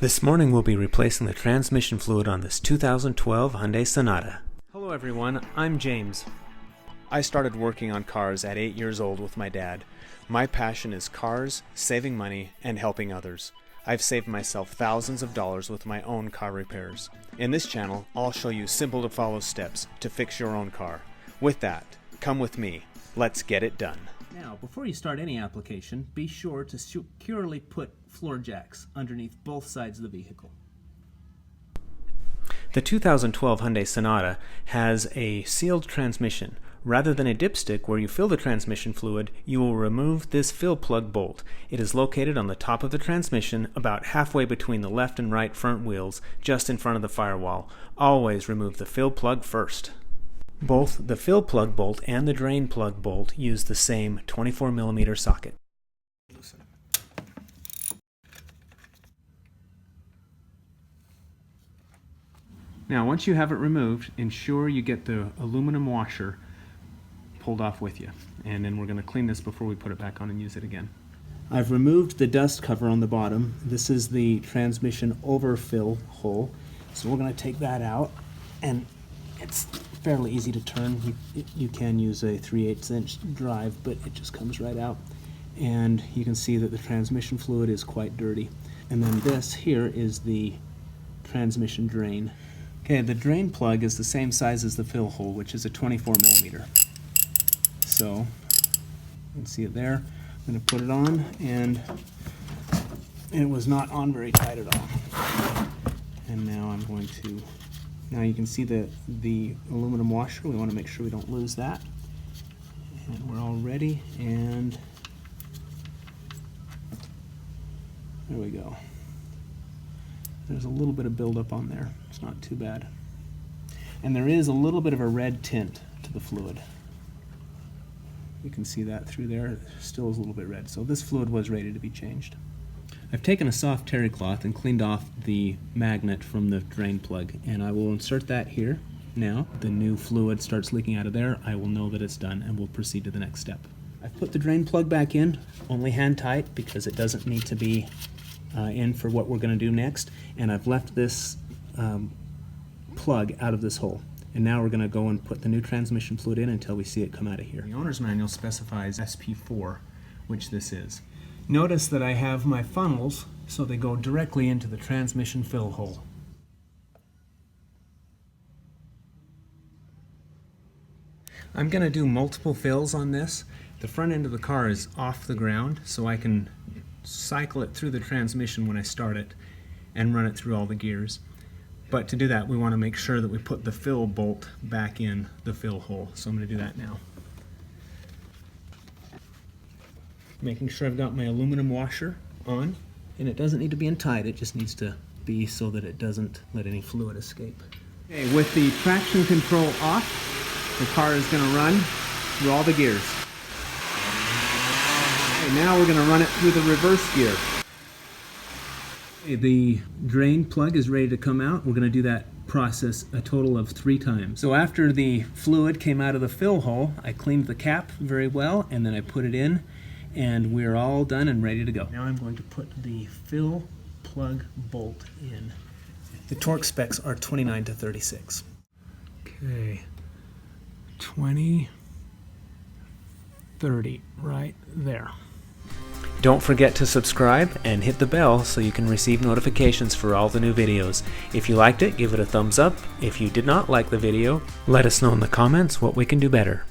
This morning we'll be replacing the transmission fluid on this 2012 Hyundai Sonata. Hello everyone, I'm James. I started working on cars at 8 years old with my dad. My passion is cars, saving money, and helping others. I've saved myself thousands of dollars with my own car repairs. In this channel, I'll show you simple to follow steps to fix your own car. With that, come with me. Let's get it done. Now, before you start any application, be sure to securely put floor jacks underneath both sides of the vehicle. The 2012 Hyundai Sonata has a sealed transmission. Rather than a dipstick where you fill the transmission fluid, you will remove this fill plug bolt. It is located on the top of the transmission, about halfway between the left and right front wheels, just in front of the firewall. Always remove the fill plug first. Both the fill plug bolt and the drain plug bolt use the same 24mm socket. Now, once you have it removed, ensure you get the aluminum washer pulled off with you. And then we're going to clean this before we put it back on and use it again. I've removed the dust cover on the bottom. This is the transmission overfill hole. So we're going to take that out, and it's fairly easy to turn. You can use a 3/8" drive, but it just comes right out. And you can see that the transmission fluid is quite dirty. And then this here is the transmission drain. Okay, the drain plug is the same size as the fill hole, which is a 24mm. So, you can see it there. I'm going to put it on, and it was not on very tight at all. And now I'm going to, now you can see the aluminum washer. We want to make sure we don't lose that. And we're all ready, and there we go. There's a little bit of buildup on there. It's not too bad. And there is a little bit of a red tint to the fluid. You can see that through there. It still is a little bit red. So this fluid was ready to be changed. I've taken a soft terry cloth and cleaned off the magnet from the drain plug, and I will insert that here. Now, the new fluid starts leaking out of there. I will know that it's done, and we'll proceed to the next step. I've put the drain plug back in, only hand tight, because it doesn't need to be in for what we're going to do next, and I've left this plug out of this hole. And now we're going to go and put the new transmission fluid in until we see it come out of here. The owner's manual specifies SP4, which this is. Notice that I have my funnels so they go directly into the transmission fill hole. I'm going to do multiple fills on this. The front end of the car is off the ground, so I can cycle it through the transmission when I start it and run it through all the gears. But to do that, we want to make sure that we put the fill bolt back in the fill hole. So I'm going to do that now. Making sure I've got my aluminum washer on. And it doesn't need to be in tight, it just needs to be so that it doesn't let any fluid escape. Okay, with the traction control off, the car is going to run through all the gears. Okay, now we're going to run it through the reverse gear. The drain plug is ready to come out. We're going to do that process a total of 3 times. So after the fluid came out of the fill hole, I cleaned the cap very well, and then I put it in, and we're all done and ready to go. Now I'm going to put the fill plug bolt in. The torque specs are 29 to 36. Okay, 20, 30, right there. Don't forget to subscribe and hit the bell so you can receive notifications for all the new videos. If you liked it, give it a thumbs up. If you did not like the video, let us know in the comments what we can do better.